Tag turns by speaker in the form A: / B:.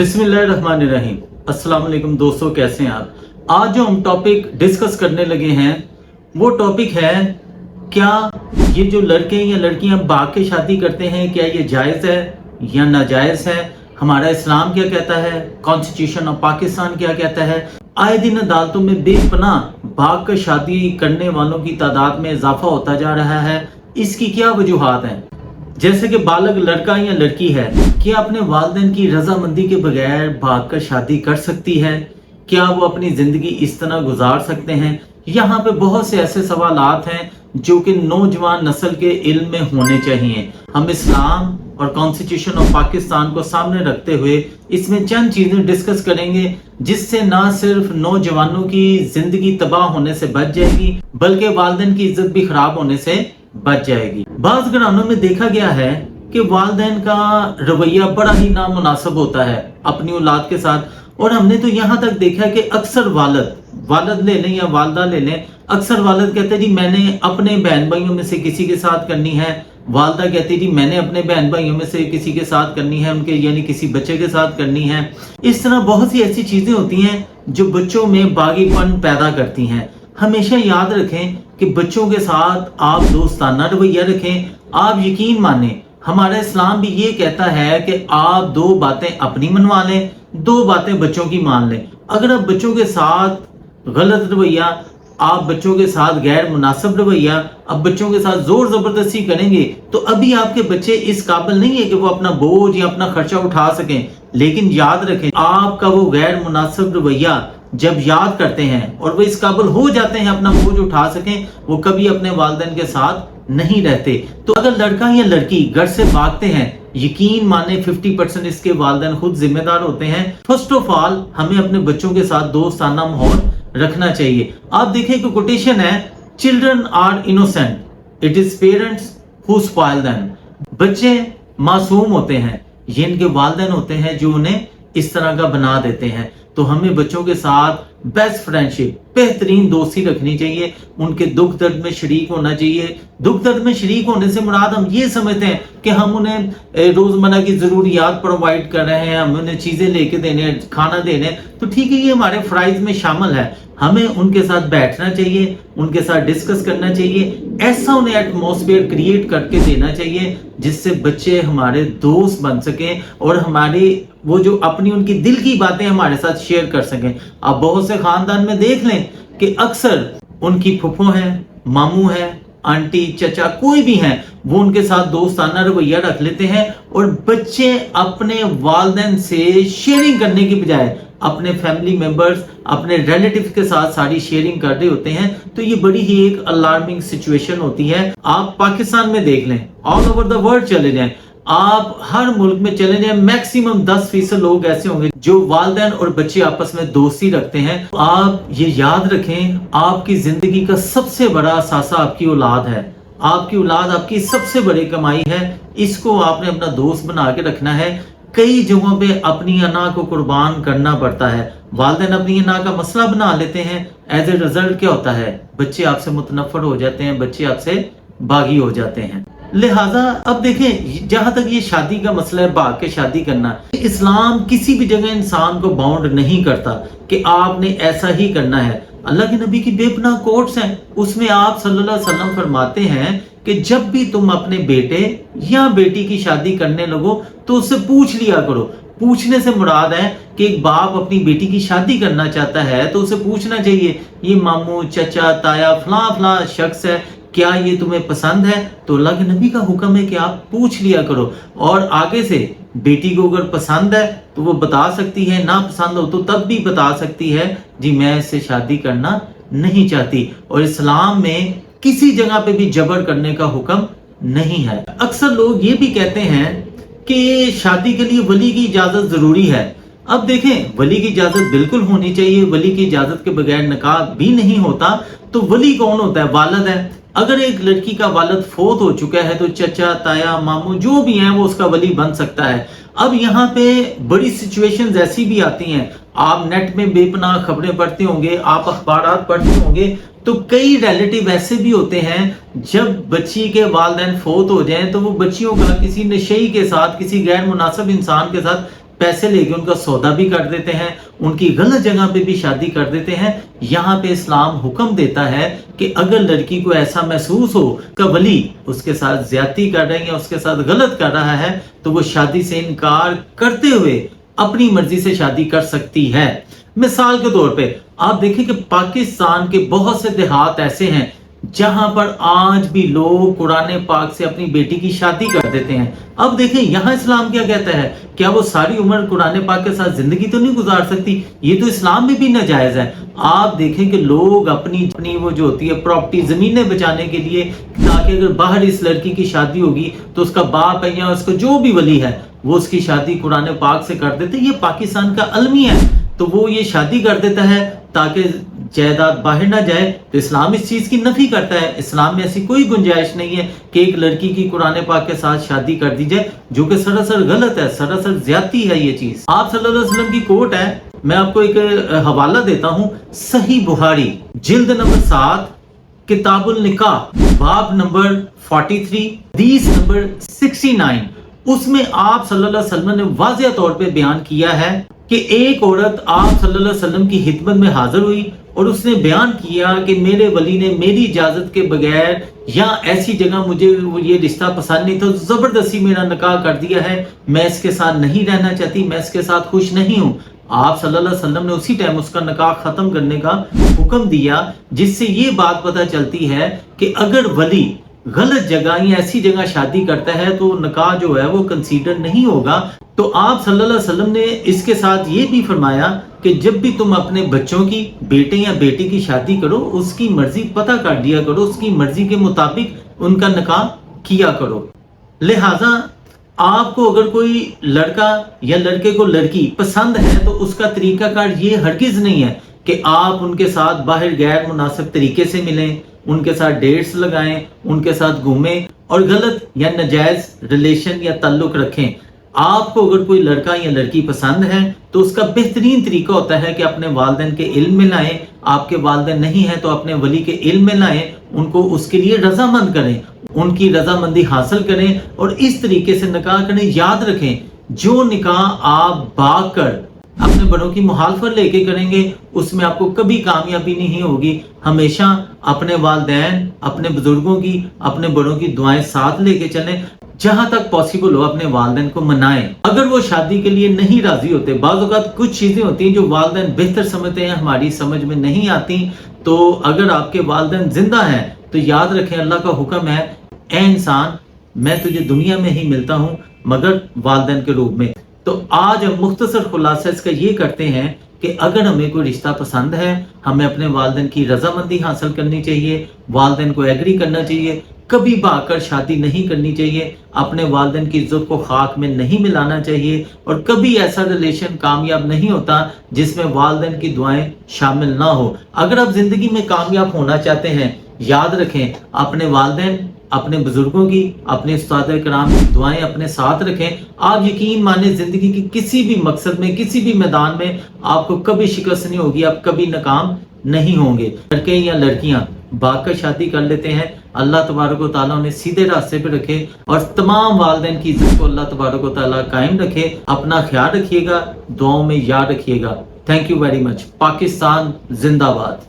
A: बिस्मिल्लाहिर्रहमानिर्रहीम। अस्सलाम वालेकुम दोस्तों, कैसे हैं आप। आज जो हम टॉपिक डिस्कस करने लगे हैं वो टॉपिक है, क्या ये जो लड़के या लड़कियां भाग के शादी करते हैं, क्या ये जायज़ है या नाजायज़ है। हमारा इस्लाम क्या कहता है, कॉन्स्टिट्यूशन ऑफ पाकिस्तान क्या कहता है। आए दिन अदालतों में बेपनाह भाग कर शादी करने वालों की तादाद में इजाफा होता जा रहा है। इसकी क्या वजूहात हैं। जैसे कि बालग लड़का या लड़की है, क्या अपने वालिदैन की रजामंदी के बगैर भागकर शादी कर सकती है। क्या वो अपनी जिंदगी इस तरह गुजार सकते हैं। यहाँ पे बहुत से ऐसे सवालात हैं जो कि नौजवान नस्ल के इल्म में होने चाहिए। हम इस्लाम और कॉन्स्टिट्यूशन ऑफ पाकिस्तान को सामने रखते हुए इसमें चंद चीजें डिस्कस करेंगे, जिससे ना सिर्फ नौजवानों की जिंदगी तबाह होने से बच जाएगी, बल्कि वालिदैन की इज्जत भी खराब होने से बच जाएगी। बाज़ घरानों में देखा गया है कि वालिदैन का रवैया बड़ा ही नामुनासिब होता है अपनी औलाद के साथ, और हमने तो यहाँ तक देखा है कि अक्सर वालिद ले लें या वालदा ले लें, अक्सर वालिद कहते हैं जी मैंने अपने बहन भाइयों में से किसी के साथ करनी है, वालदा कहती जी मैंने अपने बहन भाइयों में से किसी के साथ करनी है, उनके यानी किसी बच्चे के साथ करनी है। इस तरह बहुत सी ऐसी चीजें होती हैं जो बच्चों में बागीपन पैदा करती हैं। हमेशा याद रखें कि बच्चों के साथ आप दोस्ताना रवैया रखें। आप यकीन माने, हमारा इस्लाम भी ये कहता है कि आप दो बातें अपनी मनवा लें, दो बातें बच्चों की मान लें। अगर आप बच्चों के साथ गलत रवैया, आप बच्चों के साथ गैर मुनासिब रवैया, अब बच्चों के साथ जोर जबरदस्ती करेंगे तो अभी आपके बच्चे इस काबिल नहीं है कि वो अपना बोझ या अपना खर्चा उठा सकें। लेकिन याद रखें, आपका वो गैर मुनासिब रवैया जब याद करते हैं और वो इस काबिल हो जाते हैं अपना बोझ उठा सकें, वो कभी अपने वालिदैन के साथ नहीं रहते। तो अगर लड़का या लड़की घर से भागते हैं, यकीन माने 50% इसके वालिदैन खुद जिम्मेदार होते हैं। फर्स्ट ऑफ ऑल हमें अपने बच्चों के साथ दोस्ताना माहौल रखना चाहिए। आप देखें कि कोटेशन है, children are innocent, it is parents who spoil them. बच्चे मासूम होते हैं, ये इनके वालिदैन होते हैं जो उन्हें इस तरह का बना देते हैं। तो हमें बच्चों के साथ बेस्ट फ्रेंडशिप, बेहतरीन दोस्ती रखनी चाहिए, उनके दुख दर्द में शरीक होना चाहिए। दुख दर्द में शरीक होने से मुराद हम ये समझते हैं कि हम उन्हें रोजमर्रा की जरूरियात प्रोवाइड कर रहे हैं, हम उन्हें चीजें लेके देने हैं, खाना देने हैं, तो ठीक है, ये हमारे फराइज में शामिल है। हमें उनके साथ बैठना चाहिए, उनके साथ डिस्कस करना चाहिए, ऐसा उन्हें एटमॉस्फेयर क्रिएट करके देना चाहिए जिससे बच्चे हमारे दोस्त बन सकें और हमारी वो जो अपनी उनकी दिल की बातें हमारे साथ शेयर कर सकें। आप बहुत से खानदान में देख लें कि अक्सर उनकी फुफो है, मामू है, आंटी, चचा, कोई भी है, वो उनके साथ दोस्ताना रवैया रख लेते हैं और बच्चे अपने वालिदैन से शेयरिंग करने की बजाय अपने फैमिली मेंबर्स, अपने रिलेटिव के साथ सारी शेयरिंग कर रहे होते हैं। तो ये बड़ी ही एक अलार्मिंग सिचुएशन होती है। आप पाकिस्तान में देख लें, ऑल ओवर द वर्ल्ड चले जाएं, आप हर मुल्क में चले जाएं, मैक्सिमम 10% लोग ऐसे होंगे जो वालिदैन और बच्चे आपस में दोस्ती रखते हैं। तो आप ये याद रखें, आपकी जिंदगी का सबसे बड़ा असासा आपकी औलाद है। आपकी औलाद आपकी सबसे बड़ी कमाई है, इसको आपने अपना दोस्त बना के रखना है। कई जगहों पे अपनी अना को कुर्बान करना पड़ता है, वालिदैन अपनी अना का मसला बना लेते हैं। एज ए रिजल्ट क्या होता है, बच्चे आपसे मुतनफर हो जाते हैं, बच्चे आपसे बागी हो जाते हैं। लिहाजा अब देखें, जहां तक ये शादी का मसला है, भाग के शादी करना, इस्लाम किसी भी जगह इंसान को बाउंड नहीं करता कि आपने ऐसा ही करना है। अल्लाह के नबी की बेपनाह कोट्स हैं, उसमें आप सल्लल्लाहु अलैहि वसल्लम फरमाते हैं कि जब भी तुम अपने बेटे या बेटी की शादी करने लगो तो उससे पूछ लिया करो। पूछने से मुराद है कि एक बाप अपनी बेटी की शादी करना चाहता है तो उसे पूछना चाहिए, ये मामू, चचा, ताया, फला शख्स है, क्या ये तुम्हें पसंद है। तो अल्लाह के नबी का हुक्म है कि आप पूछ लिया करो, और आगे से बेटी को अगर पसंद है तो वो बता सकती है, ना पसंद हो तो तब भी बता सकती है जी मैं इससे शादी करना नहीं चाहती। और इस्लाम में किसी जगह पे भी जबर करने का हुक्म नहीं है। अक्सर लोग ये भी कहते हैं कि शादी के लिए वली की इजाजत जरूरी है। अब देखें, वली की इजाजत बिल्कुल होनी चाहिए, वली की इजाजत के बगैर निकाह भी नहीं होता। तो वली कौन होता है, वालिद है। अगर एक लड़की का वालिद फोत हो चुका है तो चचा, ताया, मामू जो भी हैं वो उसका वली बन सकता है। अब यहाँ पे बड़ी सिचुएशंस ऐसी भी आती हैं, आप नेट में बेपनाह खबरें पढ़ते होंगे, आप अखबारात पढ़ते होंगे, तो कई रिलेटिव ऐसे भी होते हैं जब बच्ची के वालिदैन फोत हो जाएं तो वो बच्चियों का किसी नशई के साथ, किसी गैर मुनासिब इंसान के साथ पैसे लेके उनका सौदा भी कर देते हैं, उनकी गलत जगह पे भी शादी कर देते हैं। यहाँ पे इस्लाम हुक्म देता है कि अगर लड़की को ऐसा महसूस हो कि वली उसके साथ ज्यादती कर रहे हैं या उसके साथ गलत कर रहा है, तो वो शादी से इनकार करते हुए अपनी मर्जी से शादी कर सकती है। मिसाल के तौर पे आप देखें कि पाकिस्तान के बहुत से देहात ऐसे हैं जहां पर आज भी लोग कुरान पाक से अपनी बेटी की शादी कर देते हैं। अब देखें यहाँ इस्लाम क्या कहता है, क्या वो सारी उम्र कुरान पाक के साथ जिंदगी तो नहीं गुजार सकती? ये तो इस्लाम में भी नाजायज है। आप देखें कि लोग अपनी वो जो होती है प्रॉपर्टी जमीनें बचाने के लिए, ताकि अगर बाहर इस लड़की की शादी होगी तो उसका बाप है या उसको जो भी वली है वो उसकी शादी कुरान पाक से कर देते। ये पाकिस्तान का अलमिया है, तो वो ये शादी कर देता है ताकि जायदाद बाहर ना जाए। तो इस्लाम इस चीज की नफी करता है। इस्लाम में ऐसी कोई गुंजाइश नहीं है कि एक लड़की की कुरान पाक के साथ शादी कर दी जाए, जो कि सरासर गलत है, सरासर ज्यादती है ये चीज। आप सल्लल्लाहु अलैहि वसल्लम की कोट है, मैं आपको एक हवाला देता हूं, सही बुखारी जिल्द नंबर 7 किताबुल निकाह बाब नंबर 43 हदीस नंबर 69, उसमें आप सल्लल्लाहु अलैहि वसल्लम ने वाज़ेह तौर पे बयान किया है कि एक औरत आप सल्लल्लाहु अलैहि वसल्लम की खिदमत में हाजिर हुई और उसने बयान किया कि मेरे वली ने मेरी इजाजत के बगैर या ऐसी जगह मुझे ये रिश्ता पसंद नहीं तो जबरदस्ती मेरा निकाह कर दिया है, मैं इसके साथ नहीं रहना चाहती, मैं इसके साथ खुश नहीं हूँ। आप सल्लल्लाहु अलैहि वसल्लम ने उसी टाइम उसका निकाह खत्म करने का हुक्म दिया, जिससे ये बात पता चलती है कि अगर वली गलत जगह या ऐसी जगह शादी करता है तो निकाह जो है वो कंसीडर नहीं होगा। तो आप सल्लल्लाहु अलैहि वसल्लम ने इसके साथ ये भी फरमाया कि जब भी तुम अपने बच्चों की, बेटे या बेटी की शादी करो, उसकी मर्जी पता कर दिया करो, उसकी मर्जी के मुताबिक उनका निकाह किया करो। लिहाजा आपको अगर कोई लड़का या लड़के को लड़की पसंद है तो उसका तरीकाकार ये हरगिज नहीं है कि आप उनके साथ बाहर गैर मुनासिब तरीके से मिलें, उनके साथ डेट्स लगाएं, उनके साथ घूमें और गलत या नाजायज रिलेशन या ताल्लुक रखें। आपको अगर कोई लड़का या लड़की पसंद है तो उसका बेहतरीन तरीका होता है कि अपने वालिदैन के इल्म में लाएं। आपके वालिदैन नहीं है तो अपने वली के इल्म में लाएं, उनको उसके लिए रजामंद करें, उनकी रजामंदी हासिल करें और इस तरीके से निकाह करें। याद रखें, जो निकाह आप भाग कर अपने बड़ों की मुखालफत लेके करेंगे उसमें आपको कभी कामयाबी नहीं होगी। हमेशा अपने वालिदैन, अपने बुजुर्गों की, अपने बड़ों की दुआएं साथ लेके चलें। जहां तक पॉसिबल हो अपने वालिदैन को मनाएं। अगर वो शादी के लिए नहीं राजी होते, बाज़ औक़ात कुछ चीजें होती हैं जो वालिदैन बेहतर समझते हैं, हमारी समझ में नहीं आती, तो अगर आपके वालिदैन जिंदा हैं तो याद रखें अल्लाह का हुक्म है, ए इंसान मैं तुझे दुनिया में ही मिलता हूँ मगर वालिदैन के रूप में। तो आज हम मुख्तसर खुलासा इसका ये करते हैं कि अगर हमें कोई रिश्ता पसंद है, हमें अपने वालिदैन की रजामंदी हासिल करनी चाहिए, वालिदैन को एग्री करना चाहिए, कभी भागकर शादी नहीं करनी चाहिए, अपने वालिदैन की इज्जत को खाक में नहीं मिलाना चाहिए और कभी ऐसा रिलेशन कामयाब नहीं होता जिसमें वालिदैन की दुआएं शामिल ना हो। अगर आप जिंदगी में कामयाब होना चाहते हैं, याद रखें अपने वालिदैन, अपने बुजुर्गों की, अपने उस्ताद कराम की दुआएं अपने साथ रखें। आप यकीन माने जिंदगी की किसी भी मकसद में, किसी भी मैदान में आपको कभी शिकस्त नहीं होगी, आप कभी नाकाम नहीं होंगे। लड़के या लड़कियां भागकर शादी कर लेते हैं, अल्लाह तबारक व तआला उन्हें सीधे रास्ते पे रखे और तमाम वालिदैन की इज्जत को अल्लाह तबारक व तआला कायम रखे। अपना ख्याल रखिएगा, दुआओं में याद रखिएगा। Thank you very much. Pakistan जिंदाबाद।